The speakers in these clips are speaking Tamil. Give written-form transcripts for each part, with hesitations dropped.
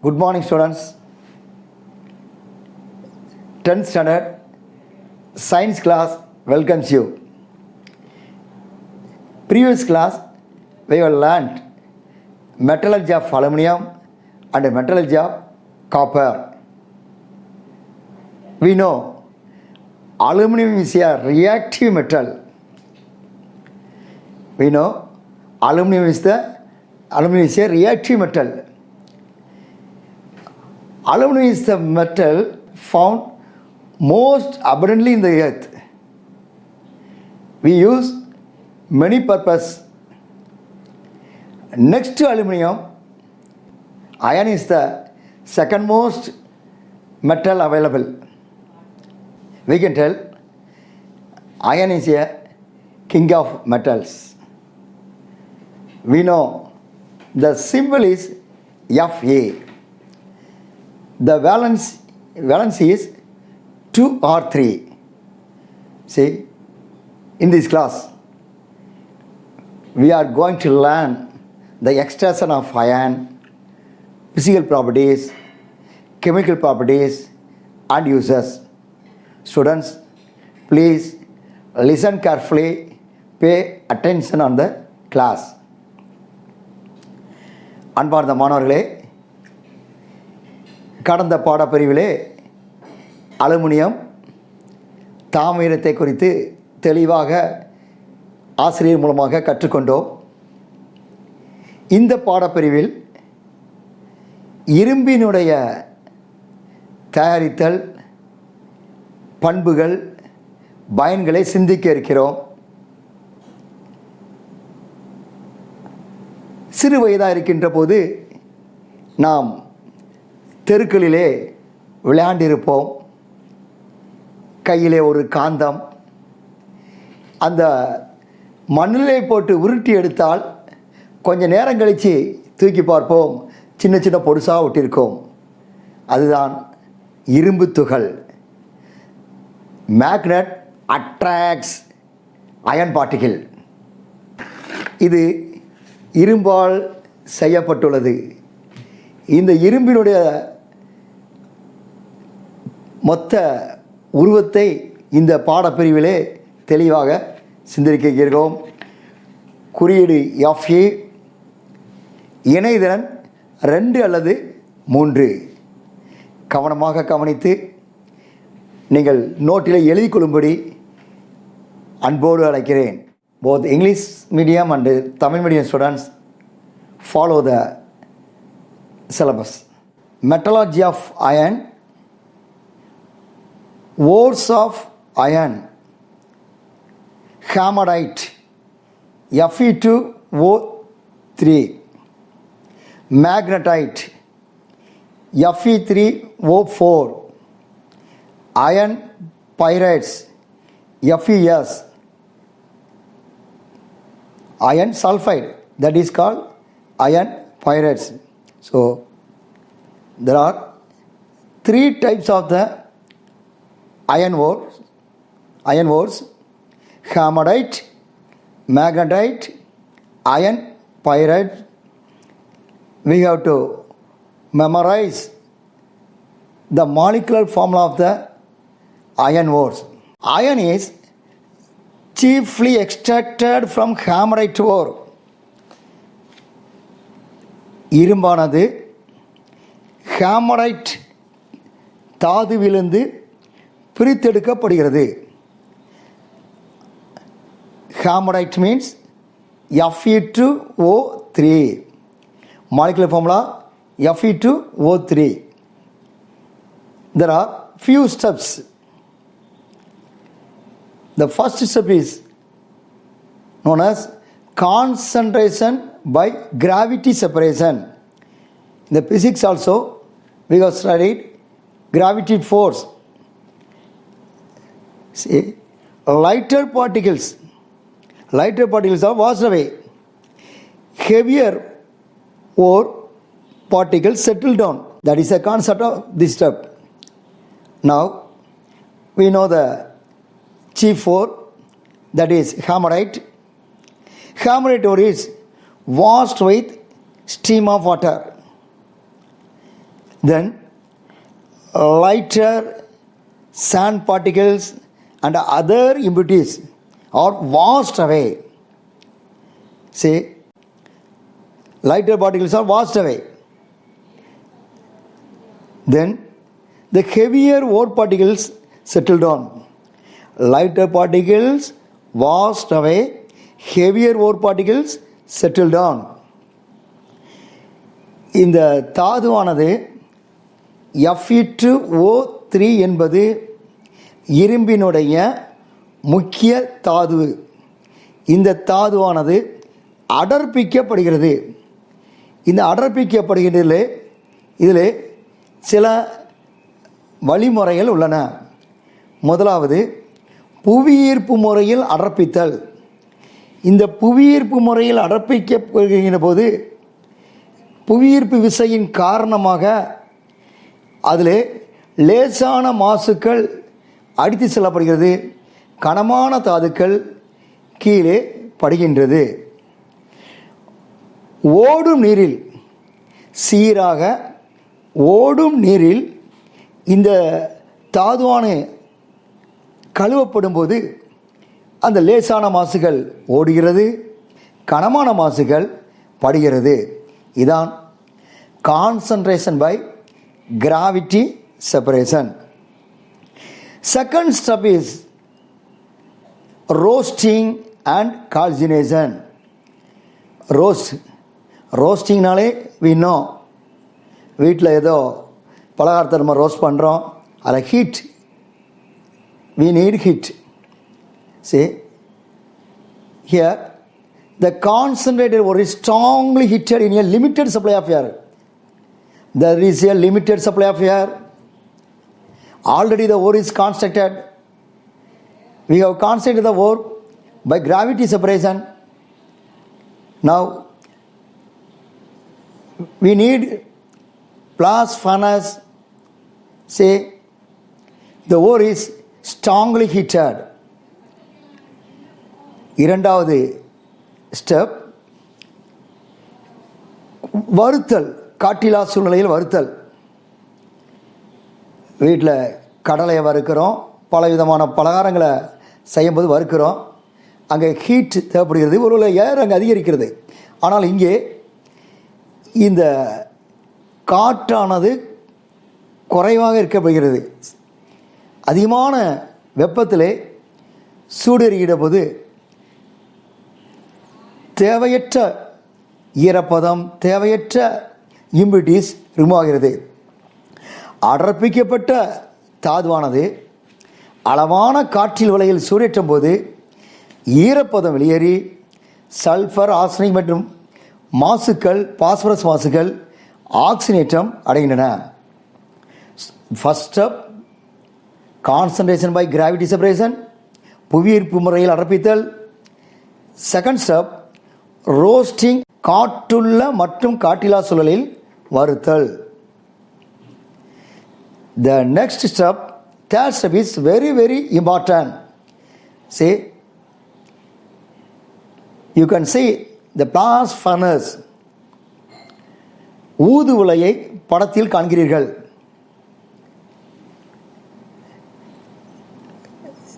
Good morning, students. 10th standard science class welcomes you. Previous class we have learned metallurgy of aluminum and metallurgy of copper. We know aluminum is a reactive metal. We know aluminum is a reactive metal. Aluminum is the metal found most abundantly in the earth. We use many purpose. Next to aluminum, iron is the second most metal available. We can tell iron is a king of metals. We know the symbol is Fa. The valence is 2 or 3. See, in this class, we are going to learn the extraction of iron, physical properties, chemical properties, and uses. Students, please listen carefully, pay attention on the class. அன்பார்ந்த மாணவர்களே, கடந்த பாடப்பிரிவிலே அலுமினியம் தாமிரத்தை குறித்து தெளிவாக ஆசிரியர் மூலமாக கற்றுக்கொண்டோம். இந்த பாடப்பிரிவில் இரும்பினுடைய தயாரித்தல், பண்புகள், பயன்களை சிந்திக்க இருக்கிறோம். சிறு வயதாக இருக்கின்ற போது நாம் தெருக்களிலே விளையாண்டிருப்போம். கையிலே ஒரு காந்தம், அந்த மண்ணிலே போட்டு உருட்டி எடுத்தால் கொஞ்சம் நேரம் கழித்து தூக்கி பார்ப்போம், சின்ன சின்ன பொடுசாக ஒட்டியிருக்கோம். அதுதான் இரும்பு துகள். Magnet attracts iron particle. இது இரும்பால் செய்யப்பட்டுள்ளது. இந்த இரும்பினுடைய மொத்த உருவத்தை இந்த பாடப்பிரிவிலே தெளிவாக சிந்திக்கிறோம். குறியீடு Fa, இணைதிறன் 2 அல்லது 3. கவனமாக கவனித்து நீங்கள் நோட்டில் எழுதிக் கொள்ளும்படி அன்போடு அழைக்கிறேன். Both English medium and Tamil medium students follow the syllabus. Metallurgy of iron, ores of iron, hamadite, Fe2O3, magnetite, Fe3O4, iron pyrites, Fes, iron sulfide, that is called iron pyrites. So there are 3 types of the iron ores: hamadite, magnetite, iron pyrite. We have to memorize the molecular formula of the iron ores. Iron is chiefly extracted from hamadite ore. இரும்பானது ஹேமரைட் தாதுவிலிருந்து பிரித்தெடுக்கப்படுகிறது. Hematite means Fe2O3. Molecular formula Fe2O3. There are few steps. The first step is known as concentration by gravity separation. In the physics also we have studied gravity force. See, lighter particles are washed away. Heavier ore particles settle down. That is the concept of this step. Now we know the chief ore, that is hamadite. Hamadite ore is washed with stream of water. Then lighter sand particles and other impurities are washed away. See, lighter particles are washed away. Then the heavier ore particles settle down. Lighter particles washed away, heavier ore particles settle down. இந்த தாதுவானது Fe2O3 என்பது இரும்பினுடைய முக்கிய தாது. இந்த தாதுவானது அடர்ப்பிக்கப்படுகிறது. இந்த அடர்ப்பிக்கப்படுகிறதில் இதில் சில வழிமுறைகள் உள்ளன. முதலாவது புவியீர்ப்பு முறையில் அடர்ப்பித்தல். இந்த புவியீர்ப்பு முறையில் அடர்ப்பிக்கப்படுகிற போது புவியீர்ப்பு விசையின் காரணமாக அதில் லேசான மாசுக்கள் அடித்து செல்லப்படுகிறது, கனமான தாதுக்கள் கீழே படுகின்றது. ஓடும் நீரில், சீராக ஓடும் நீரில் இந்த தாதுவான கழுவப்படும் போது அந்த லேசான மாசுகள் ஓடுகிறது, கனமான மாசுகள் படுகிறது. இதான் concentration by gravity separation. Second step is roasting and calcination. ரோஸ்டிங்னாலே we know வீட்டில் ஏதோ பலகாரத்தை நம்ம ரோஸ்ட் பண்ணுறோம், அதில் heat, we need heat. See, here the concentrated ore is strongly heated in a limited supply of air. There is a limited supply of air. Already the ore is constructed. We have constructed the ore by gravity separation. Now we need blast furnace. Say the ore is strongly heated. இரண்டாவது ஸ்டெப் வறுத்தல். காற்றில்லா சூழ்நிலையில் வறுத்தல். வீட்டில் கடலையை வறுக்கிறோம், பல விதமான பலகாரங்களை செய்யும்போது வறுக்கிறோம், அங்கே ஹீட் தேவைப்படுகிறது, ஒரு ஏர் அங்கே அதிகரிக்கிறது. ஆனால் இங்கே இந்த காற்றானது குறைவாக இருக்கப்படுகிறது. அதிகமான வெப்பத்திலே சூடேறுகிற போது தேவையற்ற ஈரப்பதம், தேவையற்ற இம்பியூரிட்டிஸ் ரிமூவ் ஆகிறது. அடர்ப்பிக்கப்பட்ட தாதுவானது அளவான காற்றில் வலையில் சூடேற்றும் போது ஈரப்பதம் வெளியேறி சல்ஃபர், ஆர்சனிக் மற்றும் மாசுக்கள், பாஸ்பரஸ் மாசுக்கள் ஆக்சினேற்றம் அடைகின்றன. First step concentration by gravity separation, புவியீர்ப்பு முறையில் அடர்ப்பித்தல். செகண்ட் ஸ்டெப் ரோஸ்டிங், காற்றுள்ள மற்றும் காற்றில்லா சூழலில் வறுத்தல். The next step, third step is very important. See, you can see the blast furnace. ஊது உலையை படத்தில் காண்கிறீர்கள்.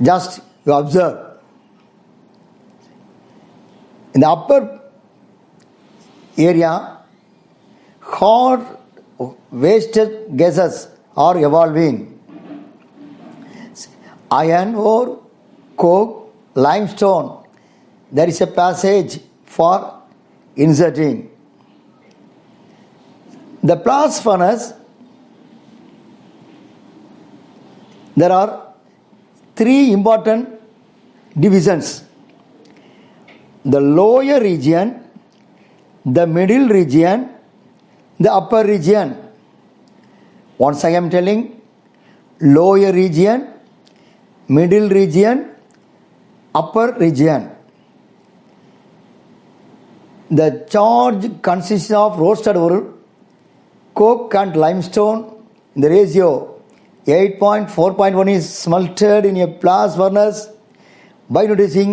Just you observe. In the upper area, hot wasted gases are evolving. Iron ore, coke, limestone, there is a passage for inserting. The blast furnace, there are three important divisions: the lower region, the middle region, the upper region. Once I am telling, lower region, middle region, upper region. The charge consists of roasted ore, coke and limestone. The ratio 8.4.1 is smelted in a blast furnace by noticing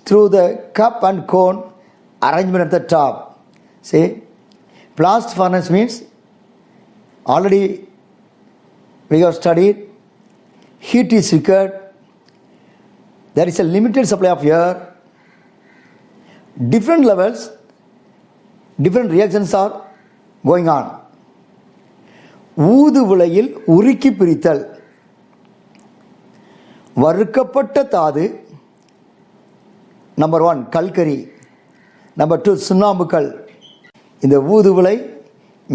through the cup and cone arrangement at the top. See, blast furnace means Already we have studied, heat is required. There is a limited supply of air. Different levels, different reactions are going on. ஊது விளையில் உருக்கி பிரித்தல். வறுக்கப்பட்ட தாது நம்பர் 1 கல்கரி, நம்பர் 2 சுண்ணாம்புக்கல். இந்த ஊதுவிளை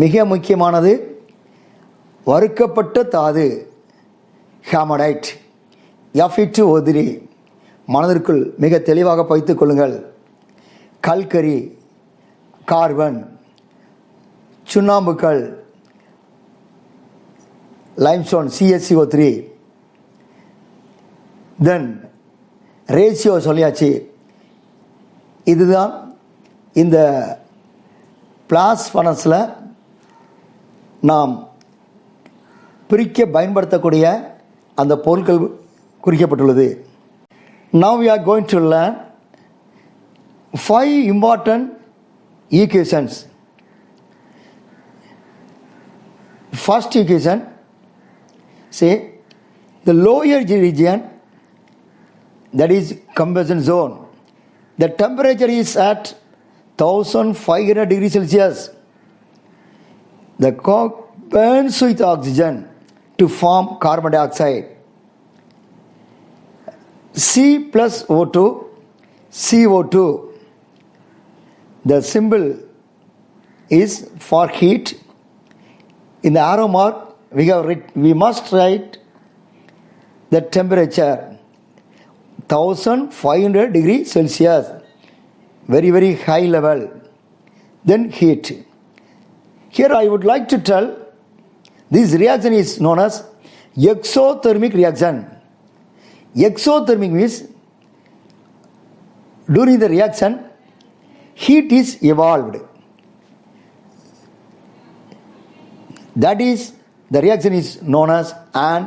மிக முக்கியமானது. வறுக்கப்பட்ட தாது ஹேமடைட், Fe2O3 மனதிற்குள் மிக தெளிவாக வைத்துக் கொள்ளுங்கள். கல்கரி கார்பன், சுண்ணாம்புக்கல் limestone CaCO3. தென் ரேஷியோ சொல்லியாச்சு. இதுதான் இந்த பிளாஸ்ட் ஃபர்னஸில் நாம் பிரிக்க பயன்படுத்தக்கூடிய அந்த பொருட்கள் குறிக்கப்பட்டுள்ளது. Now we are going to learn 5 important equations. First equation, say the lower region, that is combustion zone, the temperature is at 1500 degrees Celsius. The coke burns with oxygen to form carbon dioxide. C plus O2, CO2. The symbol is for heat. In the arrow mark, we must write the temperature 1500 degrees Celsius, very very high level. Then heat. Here I would like to tell, this reaction is known as exothermic reaction. Exothermic means during the reaction heat is evolved. That is, the reaction is known as an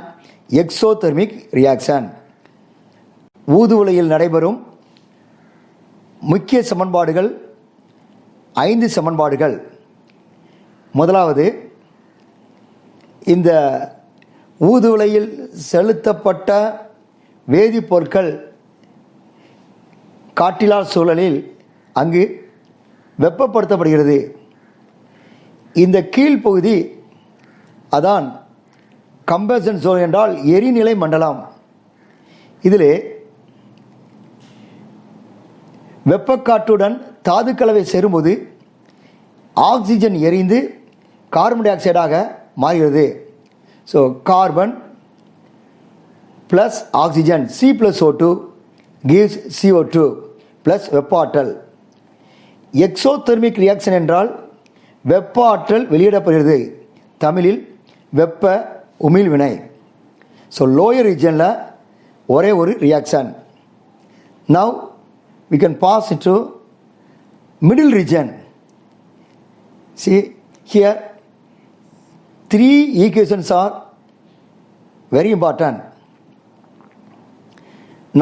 exothermic reaction. ஊதுவிளையில் நடைபெறும் முக்கிய சமன்பாடுகள் 5 சமன்பாடுகள். முதலாவது, இந்த ஊதுவிளையில் செலுத்தப்பட்ட வேதிப்பொருட்கள் காற்றிலார் சூழலில் அங்கு வெப்பப்படுத்தப்படுகிறது. இந்த கீழ்ப்பகுதி அதான் கம்பஷன் ஜோன் என்றால் எரிநிலை மண்டலம். இதிலே வெப்பக்காற்றுடன் தாது கலவை சேரும்போது ஆக்சிஜன் எரிந்து கார்பன் டை ஆக்சைடாக மாறுகிறது. So carbon plus oxygen C plus O2 gives CO2 plus வெப்ப ஆற்றல். எக்ஸோதெர்மிக் ரியாக்ஷன் என்றால் வெப்ப ஆற்றல் வெளியிடப்படுகிறது. தமிழில் வெப்ப உமிழ்வினை. ஸோ லோயர் ரீஜனில் ஒரே ஒரு reaction. Now we can pass into middle region. See here 3 equations are very important.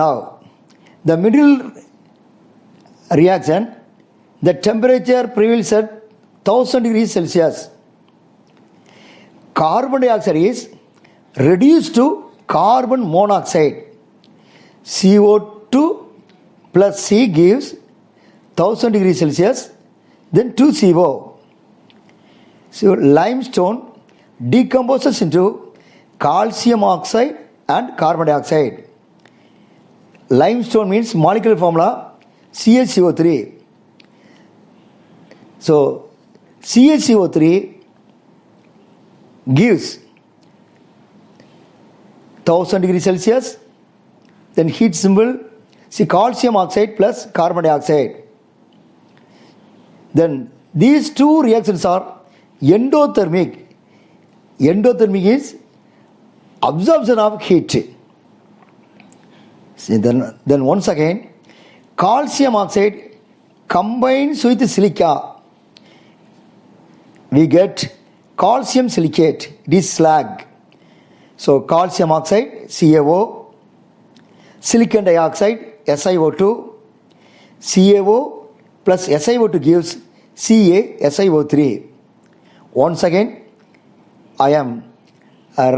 Now the middle reaction, the temperature prevails at 1000 degrees Celsius. Carbon dioxide is reduced to carbon monoxide. CO2 plus C gives 1000 degrees Celsius, then 2CO. So limestone decomposes into calcium oxide and carbon dioxide. Limestone means molecular formula CaCO3. So CaCO3 gives 1000 degrees Celsius, then heat symbol, see calcium oxide plus carbon dioxide. Then these two reactions are endothermic. Endothermic is absorption of heat. See, then once again, calcium oxide combines with silica. We get calcium silicate, it is slag. So calcium oxide CaO, silicon dioxide SiO2, CaO plus SiO2 gives CaSiO3. Once again, I am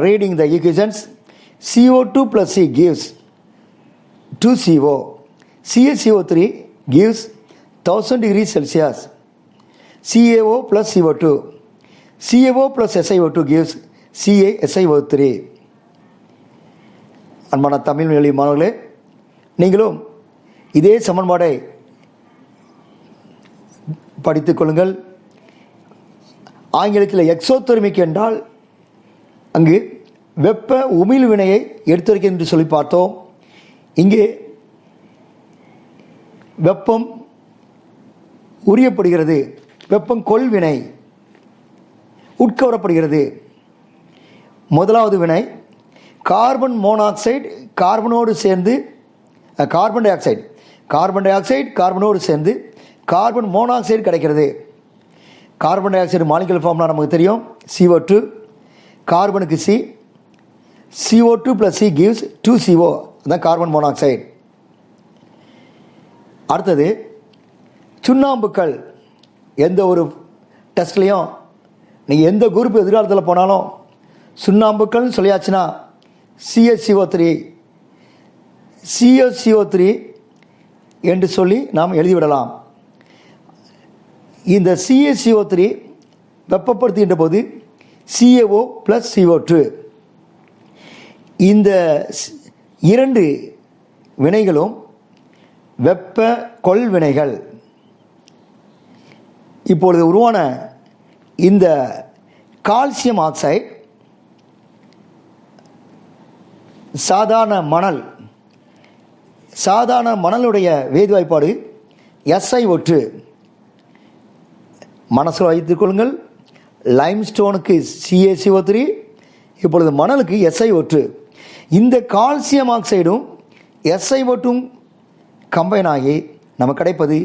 reading the equations. CO2 plus C gives 2CO. CaCO3 gives 1000 degrees Celsius. CaO plus CO2. CaO plus SiO2 gives CaSiO3. அன்பான தமிழ் வழி மாணவர்களே, நீங்களும் இதே சமன்பாடை படித்துக் கொள்ளுங்கள். ஆங்கிலத்தில் எக்ஸோதெர்மிக் என்றால் அங்கு வெப்ப உமிழ் வினையை எடுத்துரைக்க என்று சொல்லி பார்த்தோம். இங்கே வெப்பம் உரியப்படுகிறது, வெப்பம் கொள்வினை உட்கவரப்படுகிறது. முதலாவது வினை கார்பன் மோனாக்சைடு கார்பனோடு சேர்ந்து கார்பன் டை ஆக்சைடு கார்பனோடு சேர்ந்து கார்பன் மோனாக்சைடு கிடைக்கிறது. Carbon di oxide molecular formula நமக்கு தெரியும், CO2, கார்பனுக்கு C, CO2 plus C gives 2CO, அதுதான் கார்பன் மோனாக்சைடு. அடுத்தது சுண்ணாம்புக்கள். எந்த ஒரு டெஸ்ட்லேயும் நீங்கள் எந்த குரூப் எதிர்காலத்தில் போனாலும் சுண்ணாம்புக்கள்னு சொல்லியாச்சுன்னா CaCO3 என்று சொல்லி நாம் எழுதிவிடலாம். இந்த CaCO3 வெப்பப்படுத்துகின்ற போது CaO plus CO2, இந்த இரண்டு வினைகளும் வெப்ப கொள்வினைகள். இப்பொழுது உருவான இந்த கால்சியம் ஆக்சைடு சாதாரண மணலுடைய வேதிவாய்ப்பாடு SiO2. மனசில் வைத்துக் கொள்ளுங்கள், லைம்ஸ்டோனுக்கு CaCO3, இப்பொழுது மணலுக்கு SiO2. இந்த கால்சியம் ஆக்சைடும் SiO2 கம்பைன் ஆகி நமக்கு கிடைப்பது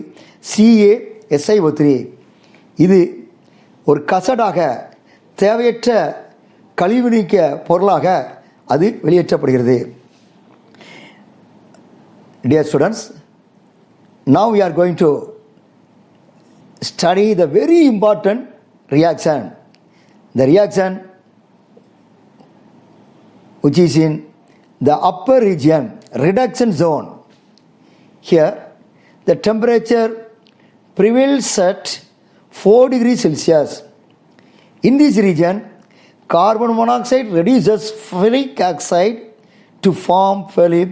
CaSiO3. இது ஒரு கசடாக, தேவையற்ற கழிவு நீக்க பொருளாக அது வெளியேற்றப்படுகிறது. Dear students, now we are going to study the very important reaction. The reaction which is in the upper region, reduction zone. Here the temperature prevails at 4 degrees Celsius. In this region, carbon monoxide reduces ferric oxide to form fairly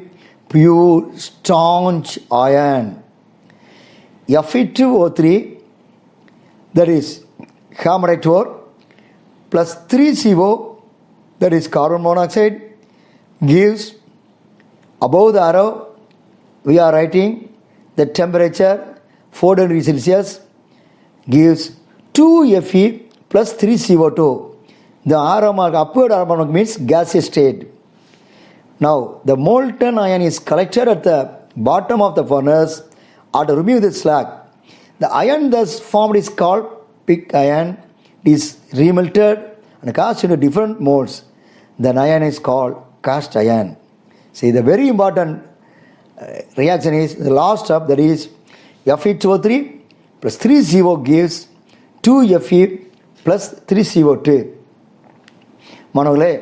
pure staunch iron. Fe2O3, that is hamadite ore, plus 3CO, that is carbon monoxide, gives, above the arrow we are writing the temperature 4 degrees Celsius, gives 2Fe plus 3CO2. The arrow mark, upward arrow mark means gaseous state. Now the molten iron is collected at the bottom of the furnace or to remove the slag. The iron thus formed is called pig iron. It is remelted and cast into different molds. Then iron is called cast iron. See, the very important reaction is the last step, that is Fe2O3 plus 3CO gives 2Fe plus 3CO2. மாணவர்களே,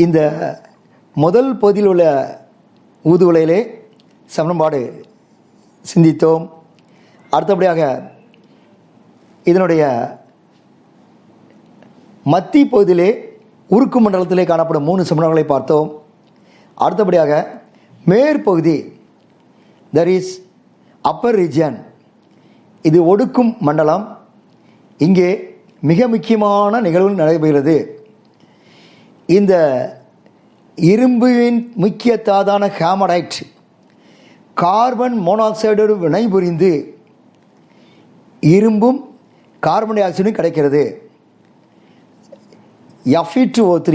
இந்த முதல் பகுதியில் உள்ள ஊதுவலையிலே சமன்பாடு சிந்தித்தோம். அடுத்தபடியாக இதனுடைய மத்திய பகுதியிலே உருக்கு மண்டலத்திலே காணப்படும் 3 சமன்பாடுகளை பார்த்தோம். அடுத்தபடியாக மேற்பகுதி, தட் இஸ் அப்பர் ரீஜியன், இது ஒடுக்கும் மண்டலம். இங்கே மிக முக்கியமான நிகழ்வு நடைபெறுகிறது. இந்த இரும்பின் முக்கிய தாதான ஹேமடைட் கார்பன் மோனாக்சைடோடு வினைபுரிந்து இரும்பும் கார்பன் டை ஆக்சைடும் கிடைக்கிறது. Fe2O3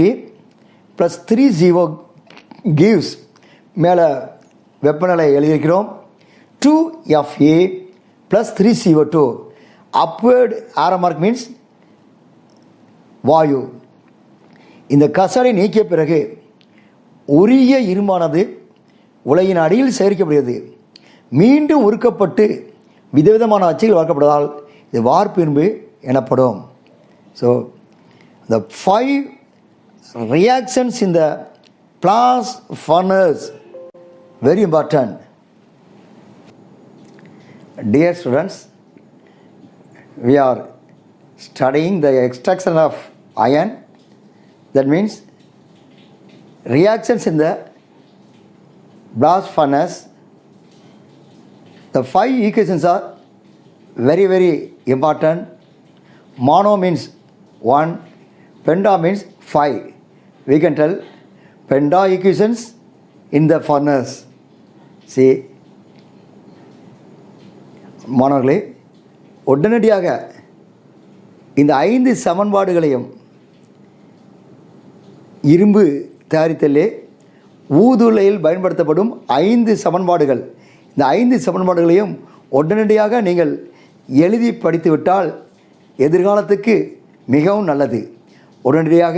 plus 3CO gives, மேலே வெப்பநிலை எழுதியிருக்கிறோம், 2Fe plus 3CO2. upward arrow mark means வாயு. இந்த கசடை நீக்கிய பிறகு உரிய இரும்பானது உலையின் அடியில் சேர்க்கப்படுகிறது. மீண்டும் உருக்கப்பட்டு விதவிதமான அச்சுகள் வளர்க்கப்படுவதால் இது வார்ப்பு இரும்பு எனப்படும். So The 5 reactions in the blast furnace, very important. Dear students, we are studying the extraction of iron. That means reactions in the blast furnace. The 5 equations are very, very important. Mono means 1, penta means 5. We can tell penta equations in the furnace. See, மாணவர்களே, உடனடியாக இந்த 5 சமன்பாடுகளையும் இரும்பு தயாரித்தலே ஊதுலையில் பயன்படுத்தப்படும் 5 சமன்பாடுகள், இந்த 5 சமன்பாடுகளையும் உடனடியாக நீங்கள் எழுதி படித்துவிட்டால் எதிர்காலத்துக்கு மிகவும் நல்லது. உடனடியாக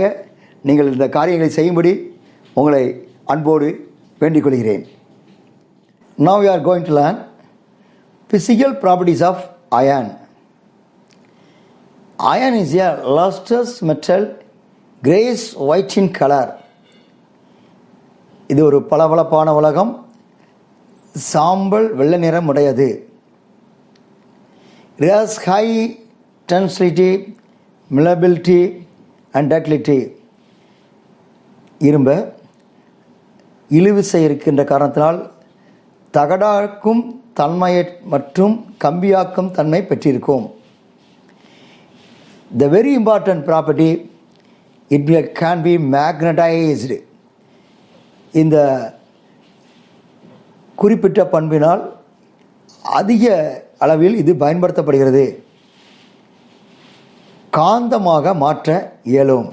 நீங்கள் இந்த காரியங்களை செய்யும்படி உங்களை அன்போடு வேண்டிக் கொள்கிறேன். Now we are going to learn physical properties of iron. Iron is a lustrous metal, grayish white in color. இது ஒரு பளபளப்பான உலகம், சாம்பல் வெள்ளை நிறம் உடையது. It has high tensility, malleability and ductility. இரும்பு இழுவிசை இருக்கின்ற காரணத்தினால் தகடாக்கும் தன்மை மற்றும் கம்பியாக்கும் தன்மை பெற்றிருக்கும். The very important property, it can be magnetized. இந்த குறிப்பிட்ட பண்பினால் அதிக அளவில் இது பயன்படுத்தப்படுகிறது. காந்தமாக மாற்ற இயலும்.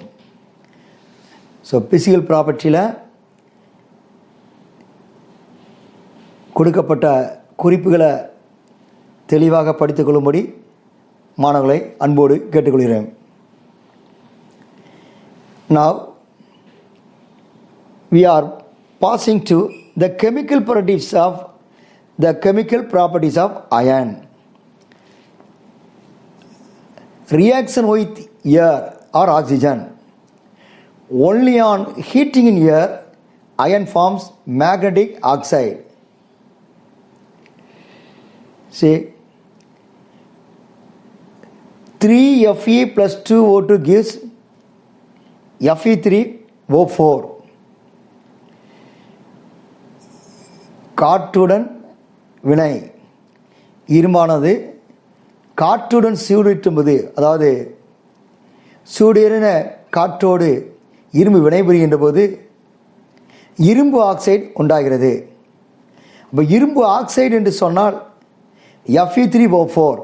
ஸோ பிசிக்கல் ப்ராப்பர்ட்டியில் கொடுக்கப்பட்ட குறிப்புகளை தெளிவாக படித்துக்கொள்ளும்படி மாணவர்களை அன்போடு கேட்டுக்கொள்கிறேன். Now we are passing to the chemical properties of iron. Reaction with air or oxygen. Only on heating in air, iron forms magnetic oxide. See, 3Fe plus 2O2 gives Fe3O4. காற்றுடன் வினை, இரும்பானது காற்றுடன் சூடேற்றும்போது, அதாவது சூடேறின காற்றோடு இரும்பு வினைபுரிகின்ற போது இரும்பு ஆக்சைடு உண்டாகிறது. அப்போ இரும்பு ஆக்சைடு என்று சொன்னால் Fe3O4,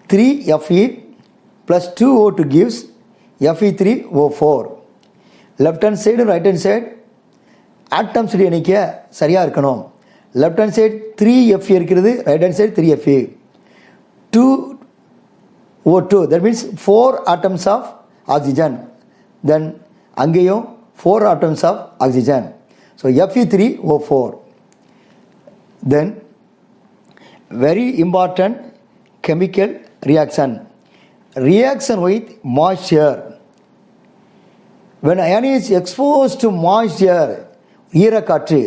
3Fe plus 2O2 gives Fe3O4. Left hand side right hand side atoms எண்ணிக்கை சரியாக இருக்கணும். லெஃப்ட் ஹேண்ட் சைடு 3Fe இருக்கிறது, right hand side 3Fe. 2O2, that means 4 atoms of oxygen. Then அங்கேயும் 4 atoms of oxygen. So Fe3O4. Then very important chemical reaction with moisture. When iron is exposed to moisture, ஈரக்காற்று,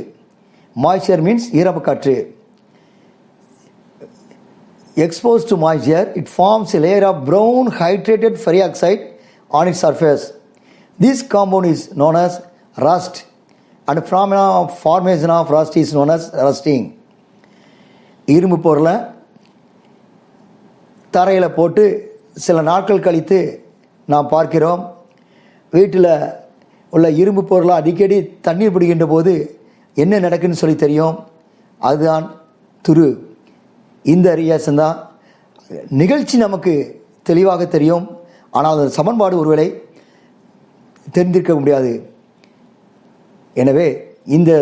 moisture means ஈரக்காற்று, exposed to moisture, it forms a layer of brown hydrated ferric oxide on its surface. This compound is known as rust, and formation of rust is known as rusting. இரும்பு பொருளை தரையில் போட்டு சில நாட்கள் கழித்து நாம் பார்க்கிறோம். வீட்டில் உள்ள இரும்பு பொருளை அடிக்கடி தண்ணீர் பிடிக்கின்ற போது என்ன நடக்குன்னு சொல்லி தெரியும். அதுதான் துரு. இந்த ரியாக்ஷன் தான் நிகழ்ச்சி நமக்கு தெளிவாக தெரியும், ஆனால் அந்த சமன்பாடு ஒருவேளை தெரிந்திருக்க முடியாது. எனவே இந்த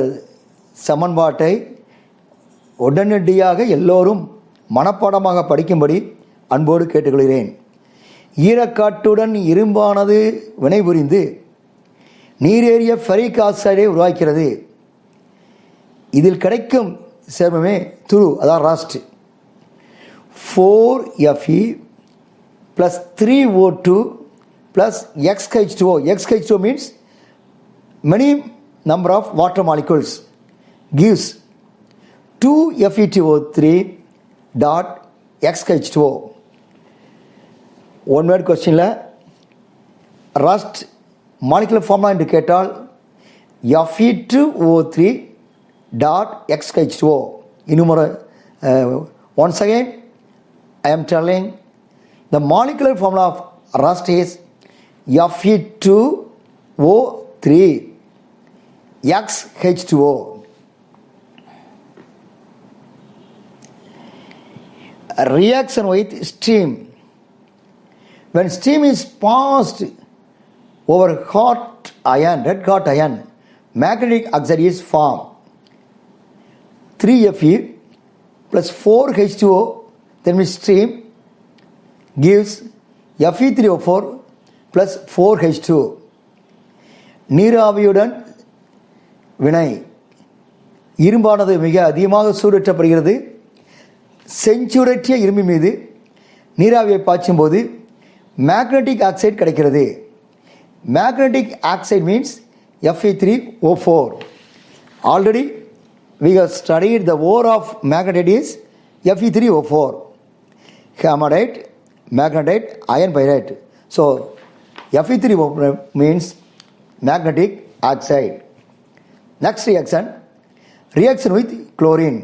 சமன்பாட்டை உடனடியாக எல்லோரும் மனப்பாடமாக படிக்கும்படி அன்போடு கேட்டுக்கொள்கிறேன். ஈரக்காற்றுடன் இரும்பானது வினைபுரிந்து நீரேறிய ஃபெரிக் ஆக்சைடை உருவாக்கிறது. இதில் கிடைக்கும் சேர்மமே துரு, அதான் ராஸ்ட். 4Fe plus 3O2 plus XH2O. XH2O means many number of water molecules gives 2FeTO3 dot XH2O. One word question la rust molecular formula என்று கேட்டால் Fe2O3 dot XH2O. Once again I am telling the molecular formula of rust is Fe2O3 XH2O. Reaction with steam. When steam is passed over hot iron, red hot iron, magnetic oxide is formed. 3Fe plus 4H2O, then we steam gives Fe3O4 plus 4H2. நீராவியுடன் வினை இரும்பானது மிக அதிகமாக சூடேற்றப்படுகிறது. செஞ்சூடேற்றிய இரும்பு மீது நீராவியை பாய்ச்சும் போது மேக்னெட்டிக் ஆக்சைடு கிடைக்கிறது. Magnetic oxide means Fe3O4. Already we have studied the ore of magnetite is Fe3O4. Hamadite, magnetite, iron pyrite. So Fe3O4 means magnetic oxide. Next reaction with chlorine.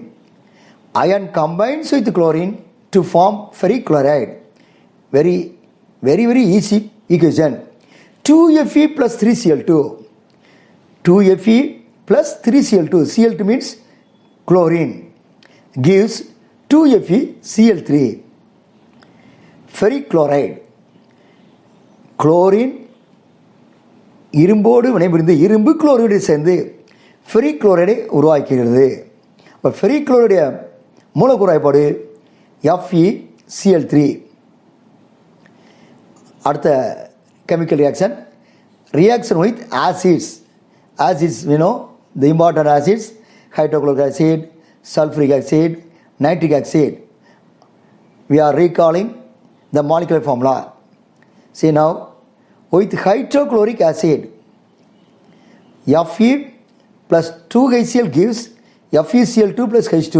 Iron combines with chlorine to form ferric chloride. Very easy equation. 2Fe plus 3Cl2. 2Fe plus 3Cl2. Cl2 means chlorine. Gives 2FeCl3. Ferric chloride. Chlorine இரும்போடு வினைபுரிந்து இரும்பு குளோரைடு சேர்ந்து ஃபெரிக் குளோரைடை உருவாக்குகிறது. இப்போ ஃபெரிக் குளோரைடைய மூலக்கூறு வாய்ப்பாடு FeCl3. அடுத்த chemical reaction with acids. Acids, we know the important acids: hydrochloric acid, sulfuric acid, nitric acid. We are recalling the molecular formula. See now, with hydrochloric acid, Fe plus 2HCl gives FeCl2 plus H2.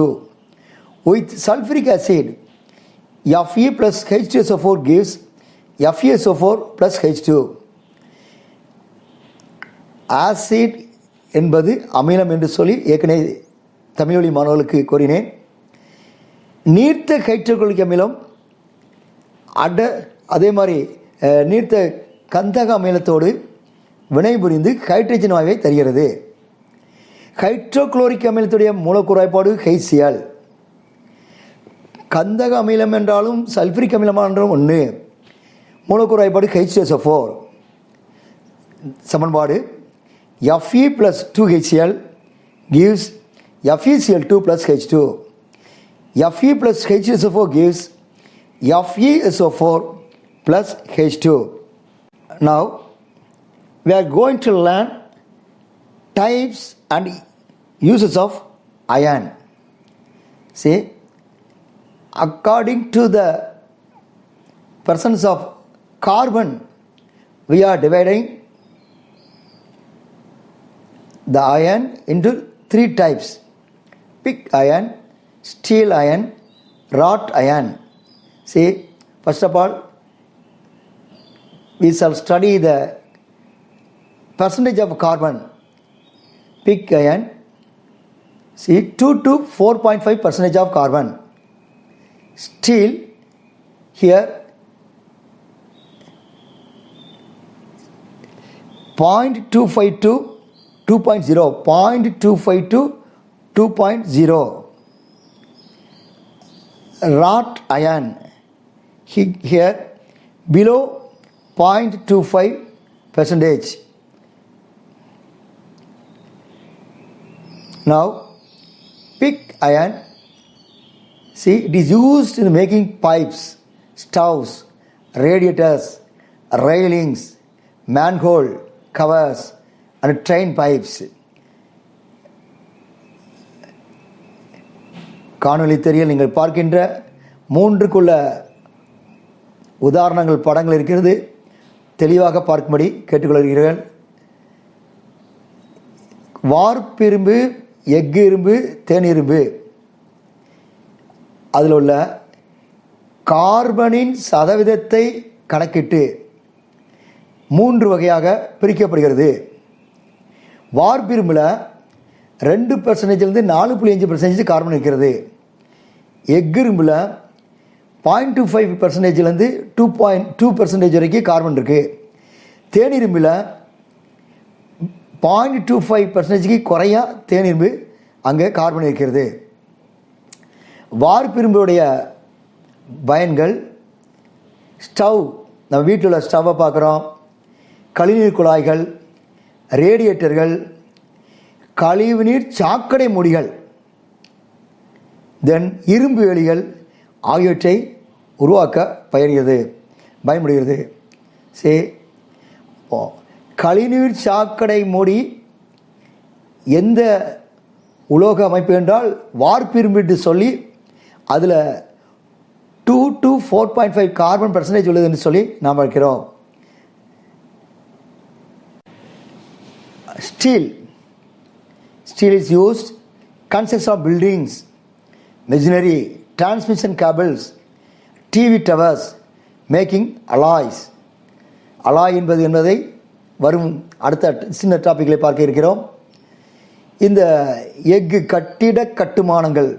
With sulfuric acid, Fe plus H2SO4 gives FeSO4 plus H2. Acid என்பது அமிலம் என்று சொல்லி ஏற்கனவே தமிழொலி மாணவர்களுக்கு கூறினேன். நீர்த்த ஹைட்ரோக்ளோரிக் அமிலம் அதே மாதிரி நீர்த்த கந்தக அமிலத்தோடு வினைபுரிந்து ஹைட்ரஜன் வாயுவை தருகிறது. ஹைட்ரோக்ளோரிக் அமிலத்துடைய மூலக்கூறு வாய்ப்பாடு HCl. கந்தக அமிலம் என்றாலும் சல்ஃபரிக் அமிலம் என்றாலும் ஒன்று. மூலக்கூறு வாய்ப்பாடு H2SO4. சமன்பாடு Fe plus 2HCl gives FeCl2 plus H2. Fe plus H2SO4 gives FeSO4 plus H2. Now we are going to learn types and uses of iron. See, according to the presence of carbon, we are dividing the iron into 3 types: pig iron, steel iron, wrought iron. See, first of all, we shall study the percentage of carbon. Pig iron, see, 2 to 4.5% of carbon. Steel, here 0.25 to 2.0, 0.25 to 2.0. Wrought iron, here below 0.25%. Now pig iron, see, it is used in making pipes, stoves, radiators, railings, manhole covers and train pipes. காணொளி திரையில் நீங்கள் பார்க்கின்ற மூன்றுக்குள்ள உதாரணங்கள் படங்கள் இருக்கிறது. தெளிவாக பார்க்கும்படி கேட்டுக்கொள்கிறீர்கள். வார்ப்பிரும்பு, எஃகு இரும்பு, தேனிரும்பு அதில் உள்ள கார்பனின் சதவீதத்தை கணக்கிட்டு 3 வகையாக பிரிக்கப்படுகிறது. வார்ப்பிரும்பில் 2% 4.5% கார்பன் இருக்கிறது. எஃகிரும்பில் 0.25% 2.2% வரைக்கும் கார்பன் இருக்குது. தேனிரும்பில் 0.25% குறையா தேனிரும்பு அங்கே கார்பன் இருக்கிறது. வார்ப்பிரும்புடைய பயன்கள் ஸ்டவ், நம்ம வீட்டில் உள்ள ஸ்டவ்வை பார்க்குறோம், கழிவுநீர் குழாய்கள், ரேடியேட்டர்கள், கழிவுநீர் சாக்கடை மூடிகள், தென் இரும்பு வேலிகள் ஆகியவற்றை உருவாக்க பயன்படுகிறது. கழிவுநீர் சாக்கடை மூடி எந்த உலோக அமைப்பு என்றால் வார்ப்பிரும்பு என்று சொல்லி அதில் 2 to 4.5 கார்பன் % உள்ளது என்று சொல்லி நாம் பார்க்கிறோம். Steel is used, consists of buildings, machinery, transmission cables, TV towers, making alloys. alloy என்பதை வரும் அடுத்த சின்ன டாப்பிக்கில் பார்க்க இருக்கிறோம். இந்த எஃகு கட்டிட கட்டுமானங்கள்,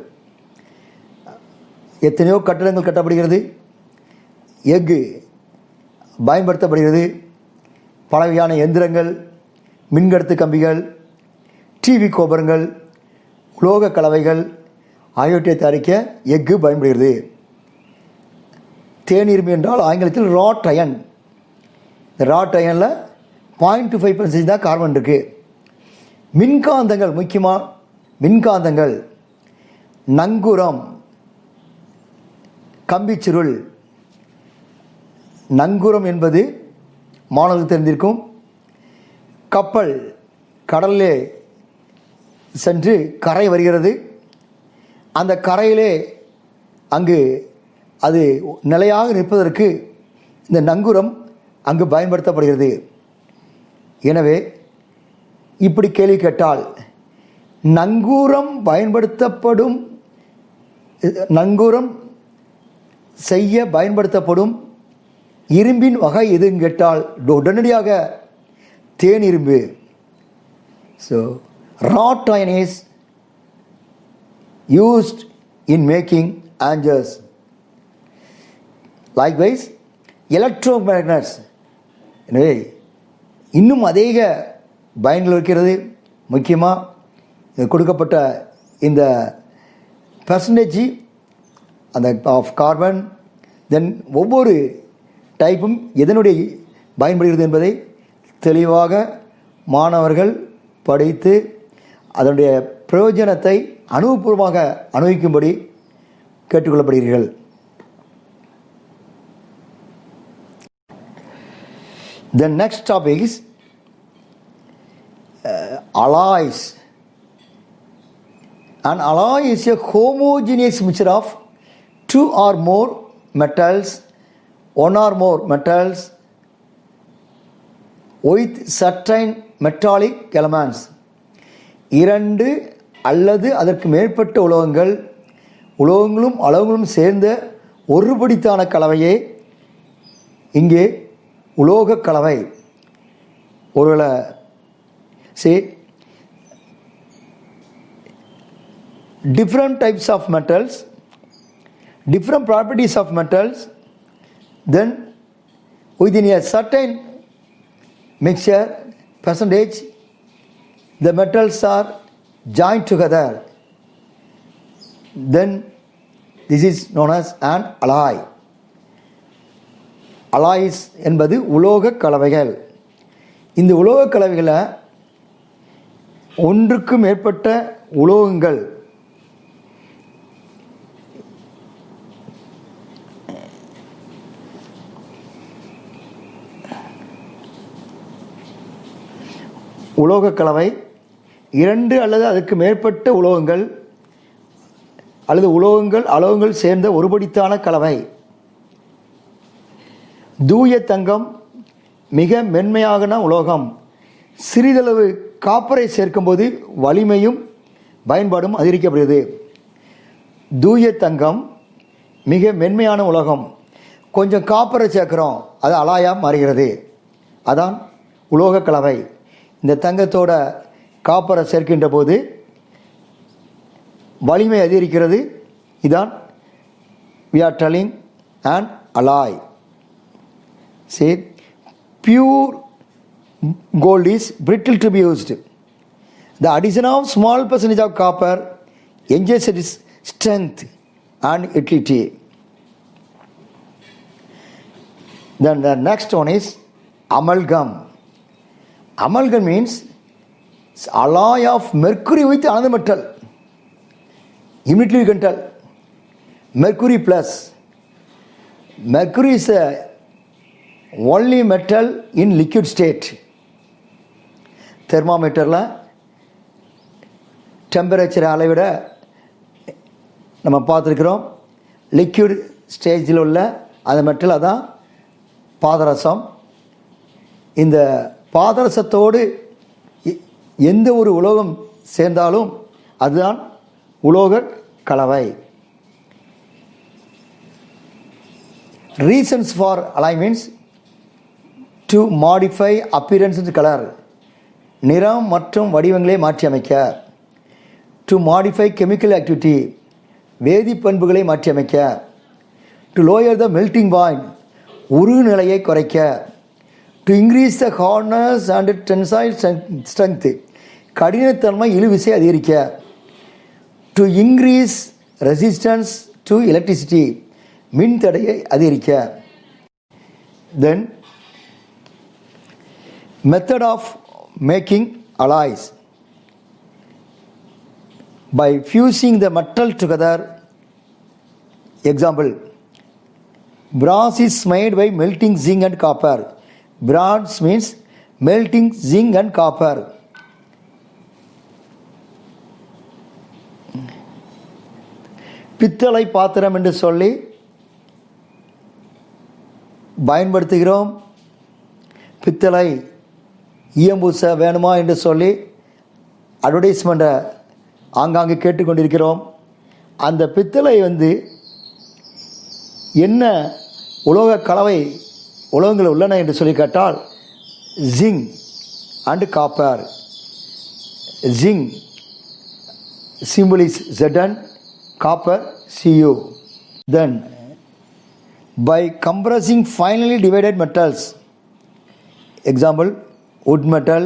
எத்தனையோ கட்டிடங்கள் கட்டப்படுகிறது, எஃகு பயன்படுத்தப்படுகிறது. பலவகையான எந்திரங்கள், மின்கடத்து கம்பிகள், டிவி கோபுரங்கள், உலோக கலவைகள் ஆகியவற்றை தயாரிக்க எஃகு பயன்படுகிறது. தேனிரும்பு என்றால் ஆங்கிலத்தில் ராட் அயன். இந்த ராட் அயனில் 0.25% தான் கார்பன் இருக்குது. மின்காந்தங்கள், முக்கியமாக மின்காந்தங்கள், நங்கூரம், கம்பிச்சுருள். நங்கூரம் என்பது மாணவர்களுக்கு தெரிந்திருக்கும். கப்பல் கடலிலே சென்று கரை வருகிறது, அந்த கரையிலே அங்கு அது நிலையாக நிற்பதற்கு இந்த நங்கூரம் அங்கு பயன்படுத்தப்படுகிறது. எனவே இப்படி கேள்வி கேட்டால், நங்கூரம் செய்ய பயன்படுத்தப்படும் இரும்பின் வகை எதுன்னு கேட்டால் உடனடியாக தேனிரும்பு. So wrought iron is used in making angers. Likewise, electromagnets. எனவே இன்னும் அதிக பயன்கள் இருக்கிறது. முக்கியமாக கொடுக்கப்பட்ட இந்த பெர்சன்டேஜ் அந்த ஆஃப் கார்பன், தென் ஒவ்வொரு டைப்பும் எதனுடைய பயன்படுகிறது என்பதை தெளிவாக மாணவர்கள் படித்து அதனுடைய பிரயோஜனத்தை அனுபவபூர்வமாக அனுபவிக்கும்படி கேட்டுக்கொள்ளப்படுகிறீர்கள். The next topic is alloys. An alloy is a homogeneous mixture of two or more metals, one or more metals with certain metallic elements. 2 அல்லது அதற்கு மேற்பட்ட உலோகங்களும் அளவுகளும் சேர்ந்த ஒருபடித்தான கலவையே இங்கே உலோக கலவை. ஒருவேளை different types of metals, different properties of metals, then within a certain mixture percentage the metals are joined together, then this is known as an alloy. alloys என்பது உலோக கலவைகள். இந்த உலோக கலவைகளை ஒன்றுக்கு மேற்பட்ட உலோகங்கள் உலோக கலவை 2 அல்லது அதுக்கு மேற்பட்ட உலோகங்கள் அல்லது அளவுகள் சேர்ந்த ஒருபடித்தான கலவை. தூய தங்கம், மிக மென்மையான உலோகம். சிறிதளவு காப்பரை சேர்க்கும்போது வலிமையும் பயன்பாடும் அதிகரிக்கப்படுகிறது. தூய தங்கம் மிக மென்மையான உலோகம். கொஞ்சம் காப்பரை சேர்க்குறோம், அது அலாயாக மாறுகிறது. அதான் உலோக கலவை. இந்த தங்கத்தோட காப்பரை சேர்க்கின்ற போது வலிமை அதிகரிக்கிறது. இதான் we are telling an alloy. See, pure gold is brittle to be used. The addition of small percentage of copper enhances its strength and utility. Then the next one is amalgam. Amalgam means alloy of mercury with another metal. Immediately you can tell mercury plus. Mercury is the only metal in liquid state. தெர்மாமீட்டரில் டெம்பரேச்சரை அளவிட நம்ம பார்த்துருக்குறோம். லிக்விட் ஸ்டேஜில் உள்ள அந்த மெட்டல் அதான் பாதரசம். இந்த பாதரசத்தோடு எந்த ஒரு உலோகம் சேர்ந்தாலும் அதுதான் உலோக கலவை. Reasons for alloy means to modify appearance and color. நிறம் மற்றும் வடிவங்களை மாற்றி அமைக்க. To modify chemical activity. வேதி பண்புகளை மாற்றி அமைக்க. To lower the melting point. உருகு நிலையை குறைக்க. To increase the hardness and tensile strength. கடினத்தன்மை இழுவிசை அதிகரிக்க. To increase resistance to electricity. மின் தடையை அதிகரிக்க. Then method of making alloys. By fusing the metal together. Example, brass is made by melting zinc and copper. Brass means melting zinc and copper. பித்தளை பாத்திரம் என்று சொல்லி பயன்படுத்துகிறோம். பித்தளை ஈயம்பூச வேணுமா என்று சொல்லி அட்வர்டைஸ்மெண்ட்டை ஆங்காங்கே கேட்டுக்கொண்டிருக்கிறோம். அந்த பித்தளை என்ன உலோக கலவை உலோகங்கள் உள்ளன என்று சொல்லி கேட்டால் zinc and copper. Zinc symbol is Zn, copper Cu. Then by compressing finely divided metals, example wood metal,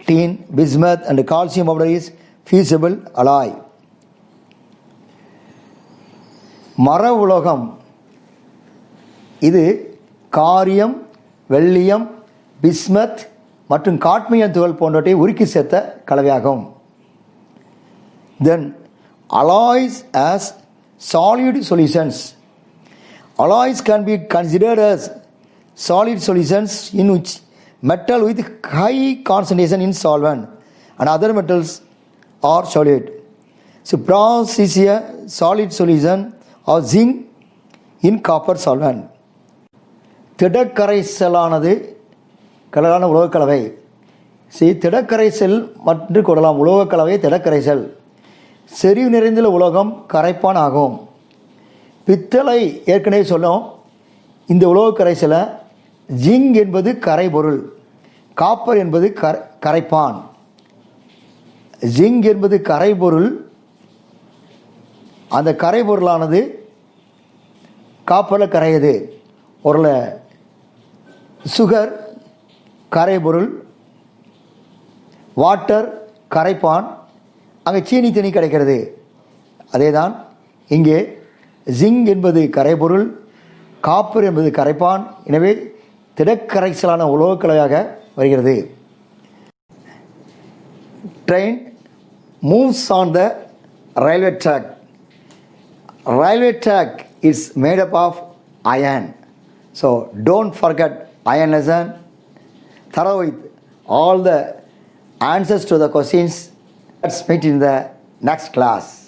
tin, bismuth and calcium powder is fusible alloy. மர உலோகம் இது காரியம், வெள்ளியம், பிஸ்மத் மற்றும் காட்மியம் துகள் போன்றவற்றை உருக்கி சேர்த்த கலவையாகும். Then alloys as solid solutions. Alloys can be considered as solid solutions in which metal with high concentration in solvent and other metals are solid. So brass is a solid solution of zinc in copper solvent. திடக்கரைசலானது கலரான உலோக கலவை. திடக்கரைசல் மற்றும் கொள்ளலாம் உலோக கலவை திடக்கரைசல். செறிவு நிறைந்துள்ள உலோகம் கரைப்பான் ஆகும். பித்தளை ஏற்கனவே சொன்னோம். இந்த உலோக கரைசலை ஜிங்க் என்பது கரைபொருள், காப்பர் என்பது கரைப்பான். ஜிங்க் என்பது கரைபொருள். அந்த கரைபொருளானது காப்பரில் கரையுது. ஒரு சுகர் கரைபொருள், வாட்டர் கரைப்பான், அங்கே சீனி தண்ணி கிடைக்கிறது. அதே தான் இங்கே ஜிங்க் என்பது கரைபொருள், காப்பர் என்பது கரைப்பான். எனவே திடக்கரைசலான உலோகக்கலவையாக வருகிறது. Train moves on the railway track. Railway track is made up of iron. So don't forget iron lesson. Thorough with all the answers to the questions. Let's meet in the next class.